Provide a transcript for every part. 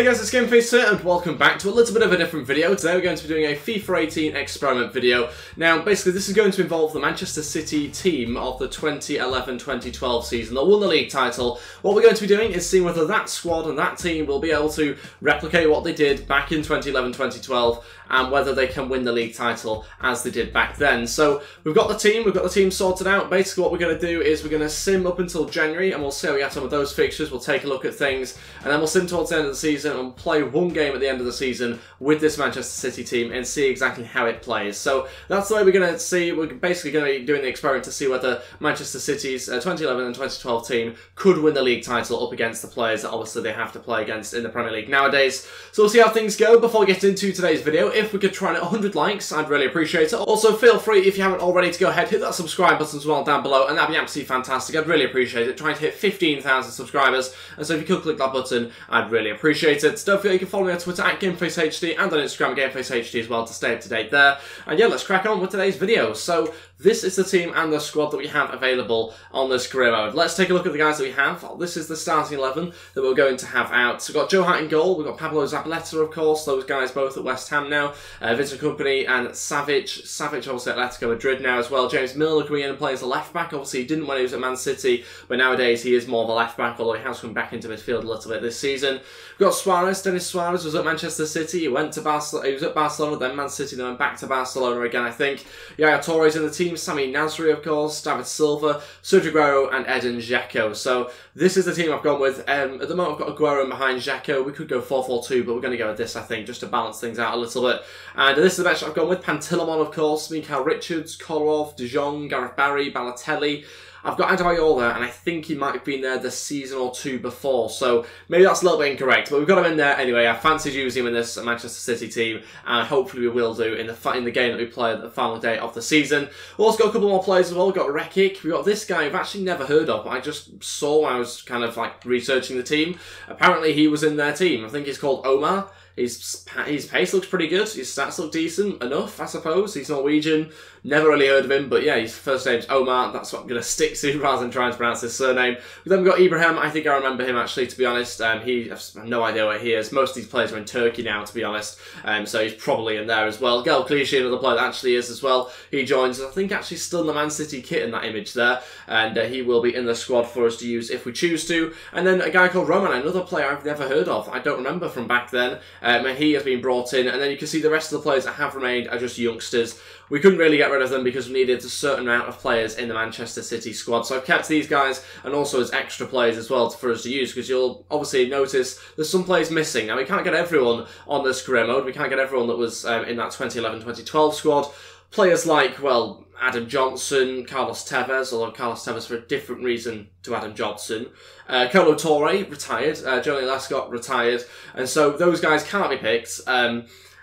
guys, it's GameFace here and welcome back to a little bit of a different video. Today we're going to be doing a FIFA 18 experiment video. Now basically this is going to involve the Manchester City team of the 2011-2012 season that won the league title. What we're going to be doing is seeing whether that squad and that team will be able to replicate what they did back in 2011-2012 and whether they can win the league title as they did back then. So we've got the team sorted out. Basically what we're going to do is we're going to sim up until January and we'll see how we get on with those fixtures. We'll take a look at things and then we'll sim towards the end of the season and play one game at the end of the season with this Manchester City team and see exactly how it plays. So that's the way we're going to see. We're basically going to be doing the experiment to see whether Manchester City's 2011 and 2012 team could win the league title up against the players that obviously they have to play against in the Premier League nowadays. So we'll see how things go. Before we get into today's video, if we could try and hit 100 likes, I'd really appreciate it. Also, feel free, if you haven't already, to go ahead, hit that subscribe button as well down below, and that'd be absolutely fantastic. I'd really appreciate it. Trying to hit 15,000 subscribers, and so if you could click that button, I'd really appreciate it. Don't forget you can follow me on Twitter at GameFaceHD and on Instagram at GameFaceHD as well to stay up to date there. And yeah, let's crack on with today's video. So this is the team and the squad that we have available on this career mode. Let's take a look at the guys that we have. This is the starting 11 that we're going to have out. So we've got Joe Hart in goal, we've got Pablo Zabaleta, of course, those guys both at West Ham now, Vincent Kompany and Savic obviously at Atletico Madrid now as well. James Milner coming in and playing as a left back. Obviously he didn't when he was at Man City, but nowadays he is more of a left back, although he has come back into midfield a little bit this season. We've got Suarez. Denis Suarez was at Manchester City, he went to Barcelona, he was at Barcelona, then Man City, then went back to Barcelona again, I think. Yaya Touré's in the team, Sami Nasri, of course, David Silva, Sergio Aguero and Edin Dzeko. So this is the team I've gone with. At the moment I've got Aguero behind Dzeko. We could go 4-4-2, but we're going to go with this, I think, just to balance things out a little bit. And this is the bench I've gone with. Pantilimon, of course, Mikael Richards, Kolarov, De Jong, Gareth Barry, Balotelli. I've got Adebayor, and I think he might have been there the season or two before, so maybe that's a little bit incorrect, but we've got him in there anyway. I fancied using him in this Manchester City team, and hopefully we will do in the game that we play at the final day of the season. We've also got a couple more players as well. We've got Rekic, we've got this guy I've actually never heard of, but I just saw when I was kind of like researching the team. Apparently he was in their team. I think he's called Omar. His pace looks pretty good. His stats look decent enough, I suppose. He's Norwegian. Never really heard of him, but yeah, his first name's Omar. That's what I'm going to stick to rather than trying to pronounce his surname. But then we've got Ibrahim. I think I remember him, actually, to be honest. I have no idea where he is. Most of these players are in Turkey now, to be honest. So he's probably in there as well. Gel Clichy, another player that actually is as well. He joins, I think, actually still in the Man City kit in that image there. And he will be in the squad for us to use if we choose to. And then a guy called Roman, another player I've never heard of. I don't remember from back then. And he has been brought in. And then you can see the rest of the players that have remained are just youngsters. We couldn't really get rid of them because we needed a certain amount of players in the Manchester City squad. So I've kept these guys and also as extra players as well for us to use, because you'll obviously notice there's some players missing. Now we can't get everyone on this career mode. We can't get everyone that was in that 2011-2012 squad. Players like, well, Adam Johnson, Carlos Tevez, although Carlos Tevez for a different reason to Adam Johnson. Kolo Touré, retired. Johnny Lescott, retired. And so those guys can't be picked.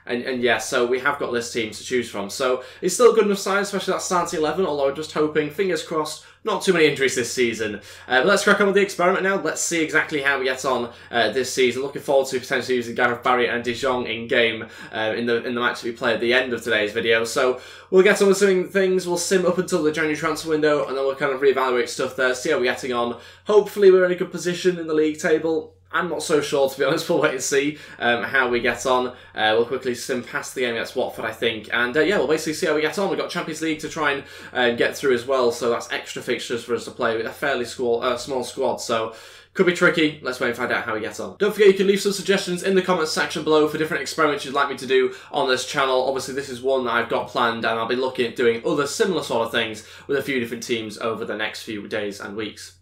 And yeah, so we have got this team to choose from. So it's still good enough size, especially that starting 11, although I'm just hoping, fingers crossed, not too many injuries this season. But let's crack on with the experiment now. Let's see exactly how we get on this season. Looking forward to potentially using Gareth Barry and De Jong in game in the match that we play at the end of today's video. So we'll get on with doing things. We'll sim up until the January transfer window, and then we'll kind of reevaluate stuff there, see how we're getting on. Hopefully we're in a good position in the league table. I'm not so sure, to be honest. We'll wait and see how we get on. We'll quickly sim past the game against Watford, I think. And yeah, we'll basically see how we get on. We've got Champions League to try and get through as well, so that's extra fixtures for us to play with a fairly small squad. So could be tricky. Let's wait and find out how we get on. Don't forget you can leave some suggestions in the comments section below for different experiments you'd like me to do on this channel. Obviously this is one that I've got planned, and I'll be looking at doing other similar sort of things with a few different teams over the next few days and weeks.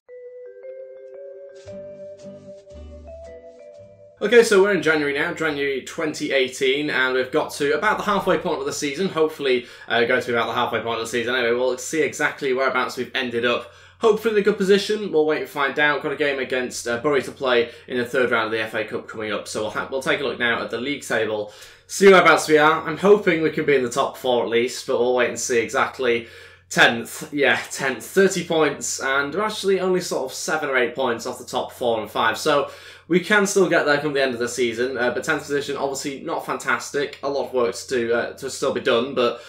Okay, so we're in January now, January 2018, and we've got to about the halfway point of the season, hopefully going to be about the halfway point of the season. Anyway, we'll see exactly whereabouts we've ended up. Hopefully in a good position, we'll wait and find out. Got a game against Bury to play in the third round of the FA Cup coming up, so we'll take a look now at the league table, see whereabouts we are. I'm hoping we can be in the top 4 at least, but we'll wait and see exactly. 10th, yeah, 10th, 30 points, and we're actually only sort of 7 or 8 points off the top 4 and 5, so we can still get there come the end of the season. But 10th position, obviously not fantastic. A lot of work to still be done, but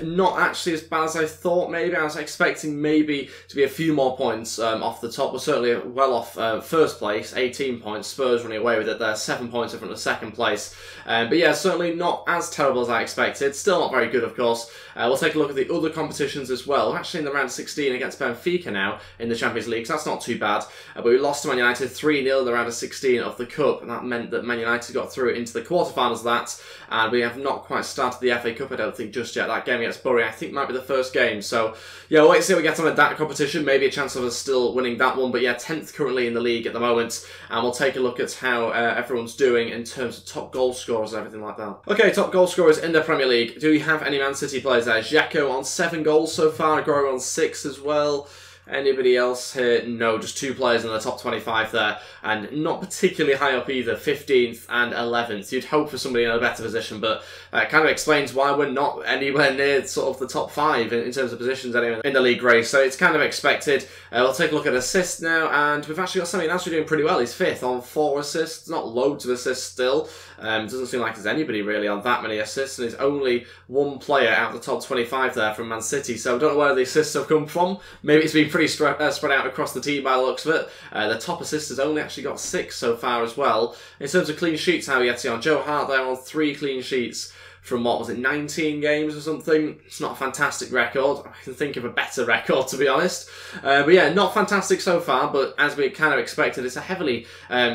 not actually as bad as I thought. Maybe I was expecting maybe to be a few more points off the top. We're certainly well off first place, 18 points. Spurs running away with it there, 7 points in front of second place. But yeah, certainly not as terrible as I expected. Still not very good, of course. We'll take a look at the other competitions as well. We're actually in the round 16 against Benfica now in the Champions League, so that's not too bad. But we lost to Man United 3-0 in the round of 16 of the Cup, and that meant that Man United got through into the quarterfinals of that, and we have not quite started the FA Cup, I don't think, just yet. That game against Bury, I think, might be the first game. So, yeah, we'll wait to see how we get on with that competition. Maybe a chance of us still winning that one, but yeah, 10th currently in the league at the moment, and we'll take a look at how everyone's doing in terms of top goal scorers and everything like that. Okay, top goal scorers in the Premier League. Do we have any Man City players there? Xhaka on 7 goals so far, Aguero on 6 as well. Anybody else here? No, just 2 players in the top 25 there, and not particularly high up either, 15th and 11th. You'd hope for somebody in a better position, but it kind of explains why we're not anywhere near sort of the top 5 in terms of positions anyway in the league race, so it's kind of expected. We'll take a look at assists now, and we've actually got something else doing pretty well. He's 5th on 4 assists, not loads of assists still. Doesn't seem like there's anybody really on that many assists, and there's only 1 player out of the top 25 there from Man City, so I don't know where the assists have come from. Maybe it's been pretty spread out across the team by the looks of it. The top assist has only actually got 6 so far as well. In terms of clean sheets, how are you getting on? Joe Hart there on 3 clean sheets from, what was it, 19 games or something? It's not a fantastic record. I can think of a better record, to be honest. But yeah, not fantastic so far, but as we kind of expected, it's a heavily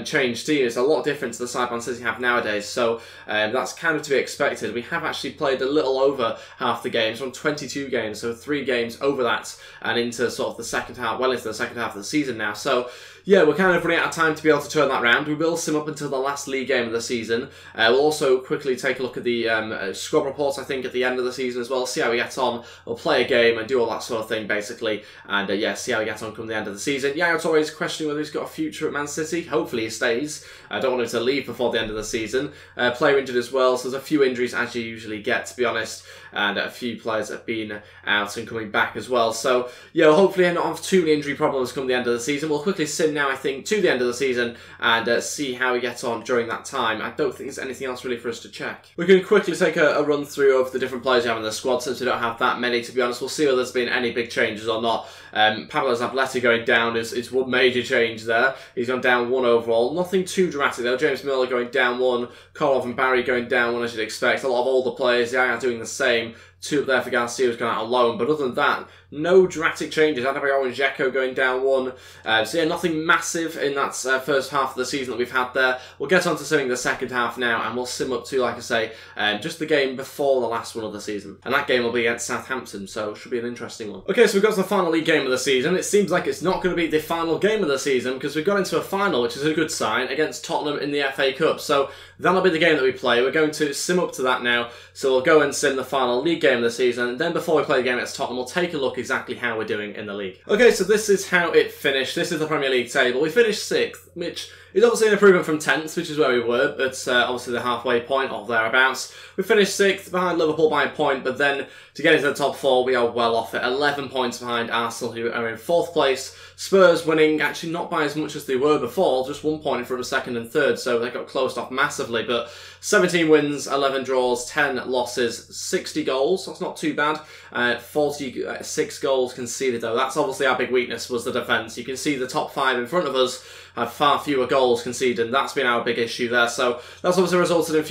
changed team. It's a lot different to the side Man City have nowadays, so that's kind of to be expected. We have actually played a little over half the games, from 22 games, so 3 games over that, and into sort of the second half, well into the second half of the season now. So yeah, we're kind of running out of time to be able to turn that round. We will sim up until the last league game of the season. We'll also quickly take a look at the squad reports, I think, at the end of the season as well, see how we get on. We'll play a game and do all that sort of thing, basically, and yeah, see how we get on come the end of the season. Yaya Touré's questioning whether he's got a future at Man City. Hopefully he stays. I don't want him to leave before the end of the season. Player injured as well, so there's a few injuries as you usually get, to be honest, and a few players have been out and coming back as well. So yeah, we'll hopefully not have too many injury problems come the end of the season. We'll quickly sim now, I think, to the end of the season and see how we get on during that time. I don't think there's anything else really for us to check. We can quickly take a run through of the different players we have in the squad, since we don't have that many, to be honest. We'll see whether there's been any big changes or not. Pablo Zabaleta going down is one major change there. He's gone down 1 overall. Nothing too dramatic though. James Miller going down 1. Korov and Barry going down 1, as you'd expect. A lot of older players, yeah, doing the same. 2 up there for Garcia, who's gone out alone, but other than that, no dramatic changes. Adebayor and Dzeko going down 1. So yeah, nothing massive in that first half of the season that we've had there. We'll get on to simming the second half now, and we'll sim up to, like I say, just the game before the last one of the season. And that game will be against Southampton, so it should be an interesting one. Okay, so we've got to the final league game of the season. It seems like it's not going to be the final game of the season, because we've got into a final, which is a good sign, against Tottenham in the FA Cup. So that'll be the game that we play. We're going to sim up to that now, so we'll go and sim the final league game of the season, and then before we play the game against Tottenham, we'll take a look exactly how we're doing in the league. Okay, so this is how it finished. This is the Premier League table. We finished 6th, which is obviously an improvement from 10th, which is where we were, but obviously the halfway point or thereabouts. We finished 6th, behind Liverpool by a point, but then to get into the top 4, we are well off it. 11 points behind Arsenal, who are in 4th place. Spurs winning, actually not by as much as they were before, just 1 point from 2nd and 3rd, so they got closed off massively, but 17 wins, 11 draws, 10 losses, 60 goals, that's not too bad. 46 goals conceded though. That's obviously our big weakness, was the defence. You can see the top 5 in front of us have far fewer goals conceded, and that's been our big issue there. So that's obviously resulted in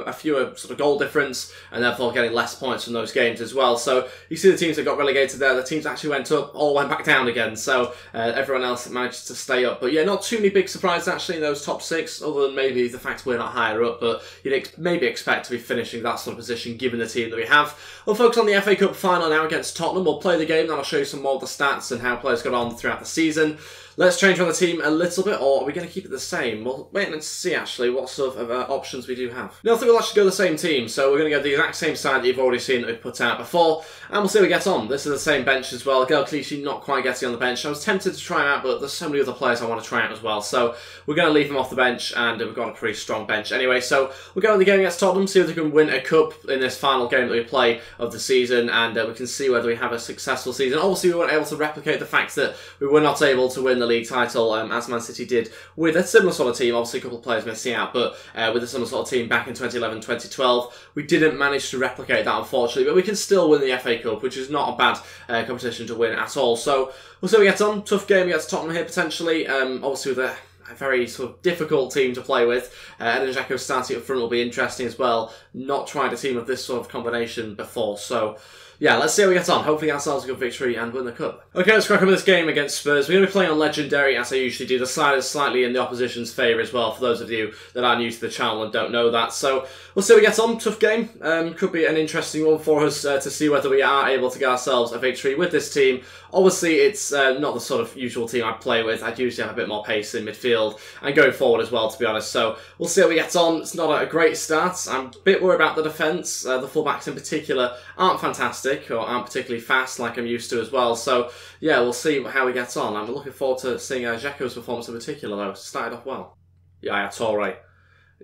a fewer sort of goal difference, and therefore getting less points from those games as well. So you see the teams that got relegated there, the teams that actually went up, all went back down again. So everyone else managed to stay up. But yeah, not too many big surprises actually in those top 6, other than maybe the fact we're not higher up, but you'd maybe expect to be finishing that sort of position given the team that we have. We'll focus on the FA Cup final now against Tottenham. We'll play the game, then I'll show you some more of the stats and how players got on throughout the season. Let's change on the team a little bit, or are we going to keep it the same? Well, wait and see actually what sort of options we do have. No, I think we'll actually go the same team, so we're going to go the exact same side that you've already seen that we've put out before, and we'll see how we get on. This is the same bench as well. Gael Clichy not quite getting on the bench. I was tempted to try him out, but there's so many other players I want to try out as well, so we're going to leave him off the bench, and we've got a pretty strong bench anyway. So we'll go on the game against Tottenham, see if they can win a cup in this final game that we play of the season, and we can see whether we have a successful season. Obviously, we weren't able to replicate the fact that we were not able to win the league title, as Man City did with a similar sort of team. Obviously, a couple of players missing out, but with a similar sort of team back in 2011-2012. We didn't manage to replicate that, unfortunately, but we can still win the FA Cup, which is not a bad competition to win at all. So we'll see how we get on. Tough game against Tottenham here, potentially. Obviously, with a very sort of difficult team to play with. Edin Dzeko starting up front will be interesting as well. Not tried a team of this sort of combination before, so yeah, let's see how we get on. Hopefully ourselves a good victory and win the cup. Okay, let's crack on with this game against Spurs. We're going to be playing on Legendary, as I usually do. The side is slightly in the opposition's favour as well, for those of you that are new to the channel and don't know that. So we'll see how we get on. Tough game. Could be an interesting one for us to see whether we are able to get ourselves a victory with this team. Obviously, it's not the sort of usual team I play with. I'd usually have a bit more pace in midfield and going forward as well, to be honest. So we'll see how we get on. It's not a great start. I'm a bit worried about the defence. The fullbacks in particular aren't fantastic or aren't particularly fast like I'm used to as well. So yeah, we'll see how we get on. I'm looking forward to seeing Dzeko's performance in particular, though. Started off well. Yaya Toure.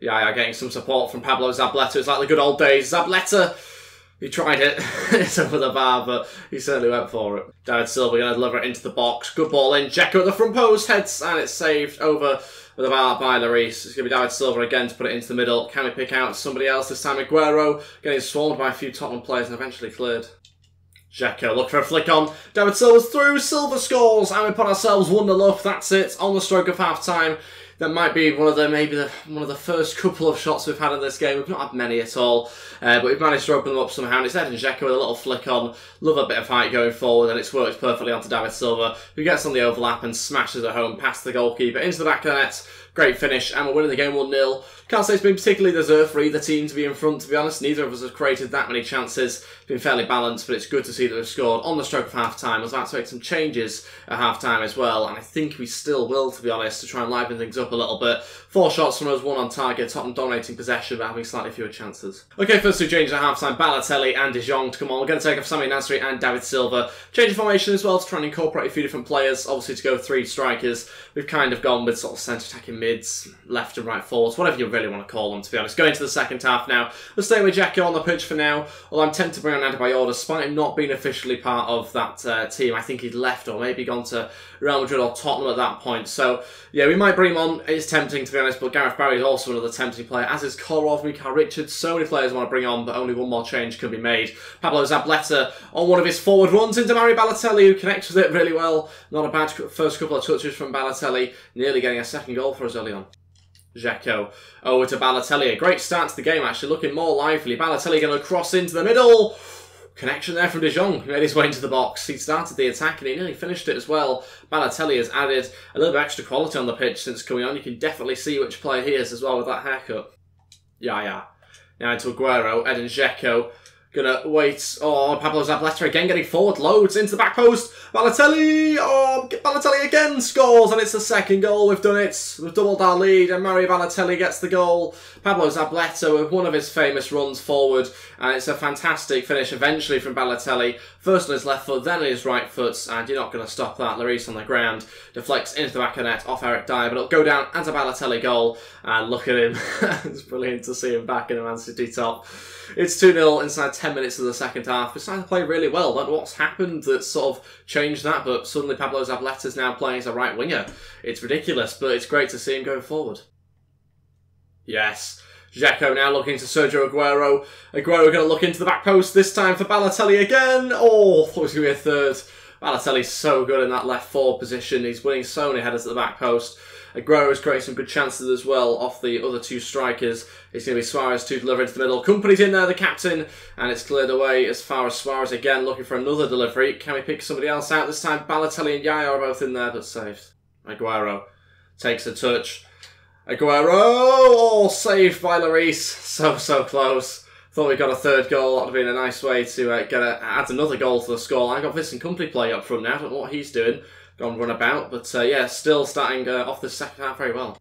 Yaya getting some support from Pablo Zabaleta. It's like the good old days. Zabaleta, he tried it. It's over the bar, but he certainly went for it. David Silva going to deliver it into the box. Good ball in. Dzeko at the front post. Heads, and it's saved over with a bar by Lloris. It's going to be David Silva again to put it into the middle. Can we pick out somebody else this time? Aguero getting swarmed by a few Tottenham players and eventually cleared. Dzeko, look for a flick on. David Silva's through. Silva scores, and we put ourselves 1-0 up. That's it. On the stroke of half time. That might be one of the first couple of shots we've had in this game. We've not had many at all, but we've managed to open them up somehow. And it's Edin Dzeko with a little flick on. Love a bit of height going forward, and it's worked perfectly onto David Silva, who gets on the overlap and smashes it home past the goalkeeper into the back of the net. Great finish, and we're winning the game 1-0. Can't say it's been particularly deserved for either team to be in front, to be honest. Neither of us have created that many chances. It's been fairly balanced, but it's good to see that we've scored on the stroke of half-time. I was about to make some changes at half-time as well, and I think we still will, to be honest, to try and liven things up a little bit. 4 shots from us, 1 on target, Tottenham dominating possession, but having slightly fewer chances. Okay, first 2 changes at half-time. Balotelli and De Jong to come on. We're going to take off Sami Nasri and David Silva. Change of formation as well to try and incorporate a few different players. Obviously, to go 3 strikers, we've kind of gone with sort of centre-attacking mids, left and right forwards, whatever you really want to call them, to be honest. Going to the second half now. We'll stay with Dzeko on the pitch for now, although I'm tempted to bring on Adebayor, despite him not being officially part of that team. I think he'd left or maybe gone to Real Madrid or Tottenham at that point. So, yeah, we might bring him on. It's tempting, to be honest, but Gareth Barry is also another tempting player, as is Kolarov, Mikhail Richards. So many players I want to bring on, but only one more change can be made. Pablo Zabaleta on one of his forward runs into Mario Balotelli, who connects with it really well. Not a bad first couple of touches from Balotelli, nearly getting a second goal for us early on. Dzeko over to Balotelli. A great start to the game, actually, looking more lively. Balotelli going to cross into the middle. Connection there from De Jong, who made his way into the box. He started the attack and he nearly finished it as well. Balotelli has added a little bit extra quality on the pitch since coming on. You can definitely see which player he is as well with that haircut. Yeah. Now into Aguero. Edin Dzeko gonna wait. Oh, Pablo Zabaleta again getting forward. Loads into the back post. Balotelli. Oh, Balotelli again scores, and it's the second goal. We've done it. We've doubled our lead, and Mario Balotelli gets the goal. Pablo Zabaleta with one of his famous runs forward, and it's a fantastic finish eventually from Balotelli. First on his left foot, then on his right foot, and you're not going to stop that. Lloris on the ground deflects into the back of the net off Eric Dyer, but it'll go down as a Balotelli goal. And look at him. It's brilliant to see him back in a Man City top. It's 2-0 inside 10 minutes of the second half. We're starting to play really well. Don't know what's happened that sort of changed that, but suddenly Pablo Zabaleta is now playing as a right winger. It's ridiculous, but it's great to see him going forward. Yes. Dzeko now looking to Sergio Aguero. Aguero going to look into the back post, this time for Balotelli again. Oh, thought it was going to be a third. Balotelli's so good in that left forward position. He's winning so many headers at the back post. Aguero has created some good chances as well off the other 2 strikers. It's going to be Suarez to deliver into the middle. Company's in there, the captain, and it's cleared away as far as Suarez again looking for another delivery. Can we pick somebody else out this time? Balotelli and Yaya are both in there, but saved. Aguero takes a touch. Aguero, oh, saved by Lloris. So close. Thought we got a third goal. That would have been a nice way to add another goal to the score. I got Vincent Kompany playing up front now. I don't know what he's doing. Gone run about, but yeah, still starting off the second half very well.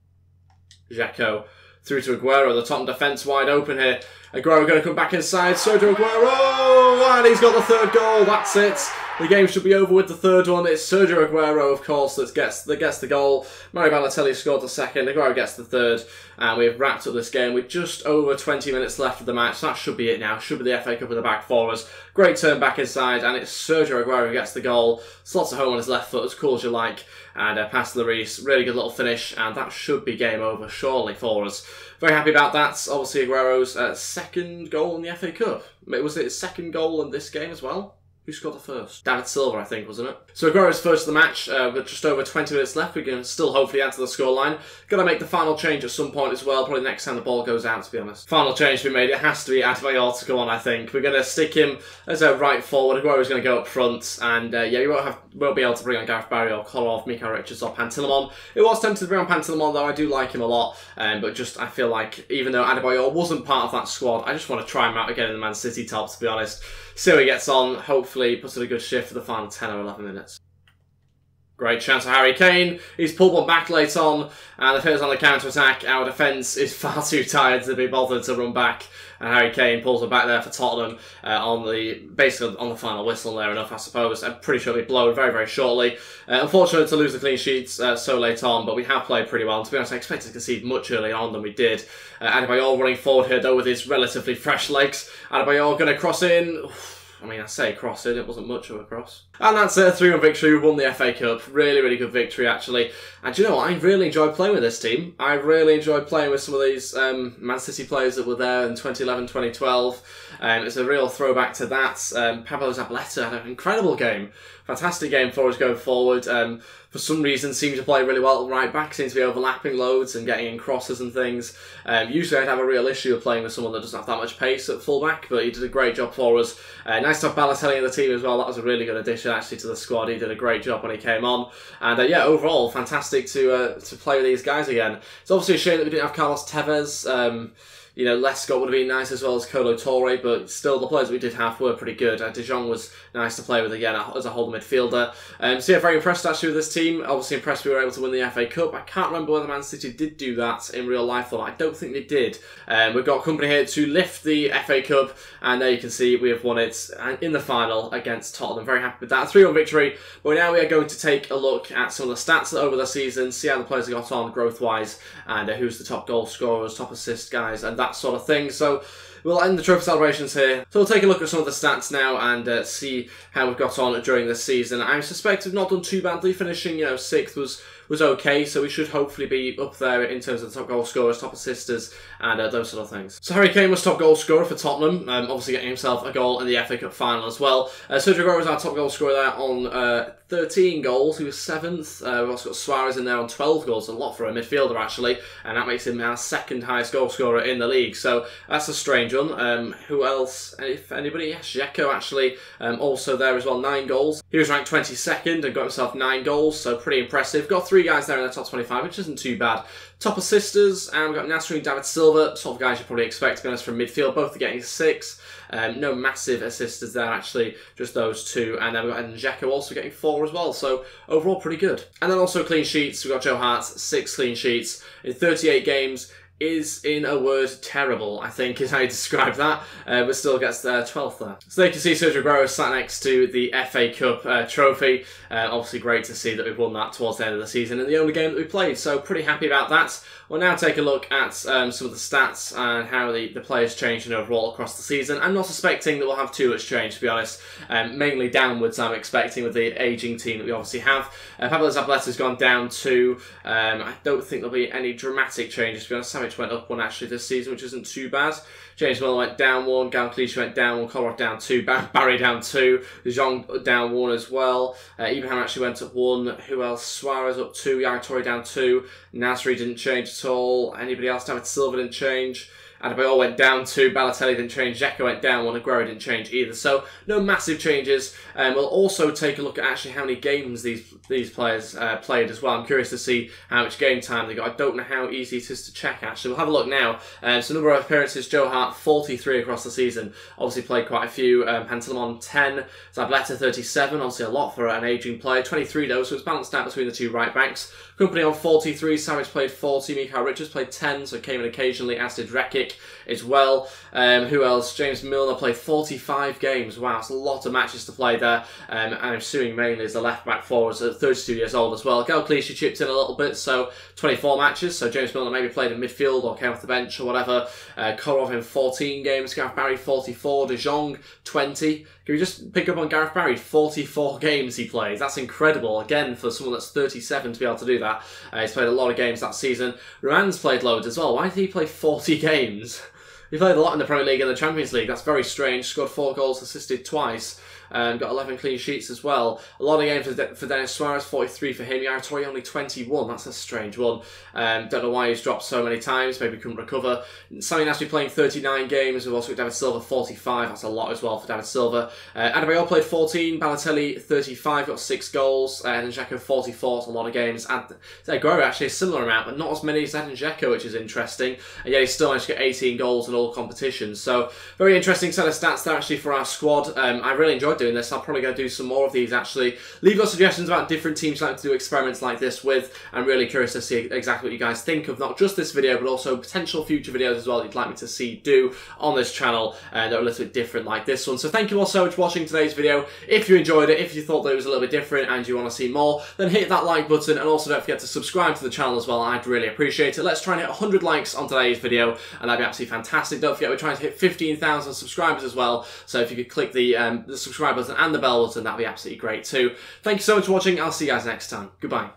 Dzeko through to Aguero, the Tottenham defence wide open here. Aguero going to come back inside. Sergio Aguero, and he's got the third goal. That's it. The game should be over with the third one. It's Sergio Aguero, of course, that gets the goal. Mario Balotelli scored the second. Aguero gets the third. And we've wrapped up this game with just over 20 minutes left of the match. So that should be it now. Should be the FA Cup in the back for us. Great turn back inside, and it's Sergio Aguero who gets the goal. Slots it home on his left foot, as cool as you like. And past Lloris, really good little finish, and that should be game over, surely, for us. Very happy about that. Obviously, Aguero's second goal in the FA Cup. Was it his second goal in this game as well? Who scored the first? David Silva, I think, wasn't it? So Aguero's first of the match, with just over 20 minutes left. We can still hopefully add to the scoreline. Got to make the final change at some point as well, probably next time the ball goes out, to be honest. Final change to be made, it has to be Adebayor to go on, I think. We're going to stick him as a right forward. Aguero's going to go up front, and yeah, we won't be able to bring on Gareth Barry or Kolarov, Mika Richards or Pantilimon. It was tempted to bring on Pantilimon, though. I do like him a lot, but just I feel like even though Adebayor wasn't part of that squad, I just want to try him out again in the Man City top, to be honest. See how he gets on. Hopefully puts in a good shift for the final 10 or 11 minutes. Great chance for Harry Kane. He's pulled one back late on, and the players on the counter-attack. Our defence is far too tired to be bothered to run back, and Harry Kane pulls it back there for Tottenham basically on the final whistle there enough, I suppose. I'm pretty sure it'll be blown very, very shortly. Unfortunate to lose the clean sheets so late on, but we have played pretty well. And to be honest, I expected to concede much earlier on than we did. Adebayor running forward here, though, with his relatively fresh legs. Adebayor going to cross in. I mean, I say cross in, it wasn't much of a cross. And that's a 3-1 victory. We won the FA Cup. Really, really good victory, actually. And do you know what? I really enjoyed playing with this team. I really enjoyed playing with some of these Man City players that were there in 2011, 2012. It's a real throwback to that. Pablo Zabaleta had an incredible game. Fantastic game for us going forward. For some reason, seemed to play really well at right back. Seems to be overlapping loads and getting in crosses and things. Usually I'd have a real issue of playing with someone that doesn't have that much pace at fullback, but he did a great job for us. Nice to have Balotelli in the team as well. That was a really good addition actually to the squad. He did a great job when he came on. And yeah, overall, fantastic to play with these guys again. It's obviously a shame that we didn't have Carlos Tevez. You know, Lescott would have been nice as well as Kolo Touré, but still the players we did have were pretty good. De Jong was nice to play with again as a holding midfielder. So yeah, very impressed actually with this team. Obviously impressed we were able to win the FA Cup. I can't remember whether Man City did do that in real life or not. I don't think they did. We've got company here to lift the FA Cup, and there you can see we have won it in the final against Tottenham. Very happy with that. 3-1 victory. But now we are going to take a look at some of the stats over the season, see how the players have got on growth-wise, and who's the top goal scorers, top assist guys, and that sort of thing. So we'll end the trophy celebrations here. So we'll take a look at some of the stats now and see how we've got on during this season. I suspect we've not done too badly. Finishing, 6th was okay, so we should hopefully be up there in terms of the top goal scorers, top assisters, and those sort of things. So Harry Kane was top goal scorer for Tottenham, obviously getting himself a goal in the FA Cup final as well. Sergio Aguero was our top goal scorer there on 13 goals. He was 7th. We've also got Suarez in there on 12 goals, a lot for a midfielder actually, and that makes him our 2nd highest goal scorer in the league. So that's a strange one. Who else? If anybody? Yes, Dzeko actually also there as well, 9 goals. He was ranked 22nd and got himself 9 goals, so pretty impressive. Got 3 guys there in the top 25, which isn't too bad. Top assisters, and we've got Nasri and David Silva, sort of guys you probably expect to be honest from midfield. Both are getting 6. No massive assisters there actually, just those 2. And then we've got Dzeko also getting 4 as well, so overall pretty good. And then also clean sheets, we've got Joe Hart, 6 clean sheets in 38 games. Is, in a word, terrible, I think is how you describe that, but still gets 12th there. So there you can see Sergio Aguero sat next to the FA Cup trophy. Obviously great to see that we've won that towards the end of the season in the only game that we played, so pretty happy about that. We'll now take a look at some of the stats and how the players changed overall across the season. I'm not suspecting that we'll have too much change, to be honest. Mainly downwards, I'm expecting, with the ageing team that we obviously have. Pablo Zabaleta's gone down 2. I don't think there'll be any dramatic changes, to be honest. Savic went up 1 actually this season, which isn't too bad. James Miller went down 1, Galcleach went down 1, Kolarov down 2, Barry down 2, De Jong down 1 as well. Ibrahim actually went up 1. Who else? Suarez up 2, Yaya Touré down 2, Nasri didn't change at all. Anybody else? David Silva didn't change. Adebayor went down 2, Balotelli didn't change, Dzeko went down 1, Aguero didn't change either. So no massive changes. We'll also take a look at actually how many games these players played as well. I'm curious to see how much game time they got. I don't know how easy it is to check actually. We'll have a look now. So number of appearances, Joe Hart 43 across the season. Obviously played quite a few. Pantilimon 10, Zabaleta 37, obviously a lot for an ageing player. 23 though, so it's balanced out between the 2 right backs. Company on 43, Savage played 40, Mikhail Richards played 10, so came in occasionally, as did Rekic as well. Who else? James Milner played 45 games. Wow, it's a lot of matches to play there. And I'm assuming mainly as the left-back forwards at 32 years old as well. Gal Clichy chipped in a little bit, so 24 matches. So James Milner maybe played in midfield or came off the bench or whatever. Korov in 14 games, Gareth Barry 44, De Jong 20. Can we just pick up on Gareth Barry? 44 games he plays. That's incredible. Again, for someone that's 37 to be able to do that. He's played a lot of games that season. Roman's played loads as well. Why did he play 40 games? He played a lot in the Premier League and the Champions League. That's very strange. Scored 4 goals, assisted twice. Got 11 clean sheets as well. A lot of games for Denis Suarez, 43 for him. Yaya Toure only 21. That's a strange one. Don't know why he's dropped so many times. Maybe couldn't recover. Sami Nasri playing 39 games. We've also got David Silva 45. That's a lot as well for David Silva. Adebayor played 14. Balotelli 35. Got 6 goals. And Dzeko 44. That's a lot of games. Aguero actually a similar amount, but not as many as Edin Dzeko, which is interesting. And yet he still managed to get 18 goals in all competitions. So very interesting set of stats there actually for our squad. I really enjoyed doing this. I'm probably going to do some more of these actually. Leave your suggestions about different teams you'd like to do experiments like this with. I'm really curious to see exactly what you guys think of not just this video, but also potential future videos as well that you'd like me to see do on this channel that are a little bit different like this one. So thank you all so much for watching today's video. If you enjoyed it, if you thought that it was a little bit different and you want to see more, then hit that like button, and also don't forget to subscribe to the channel as well. I'd really appreciate it. Let's try and hit 100 likes on today's video, and that'd be absolutely fantastic. Don't forget, we're trying to hit 15,000 subscribers as well, so if you could click the subscribe button and the bell button, that'd be absolutely great too. Thank you so much for watching. I'll see you guys next time. Goodbye.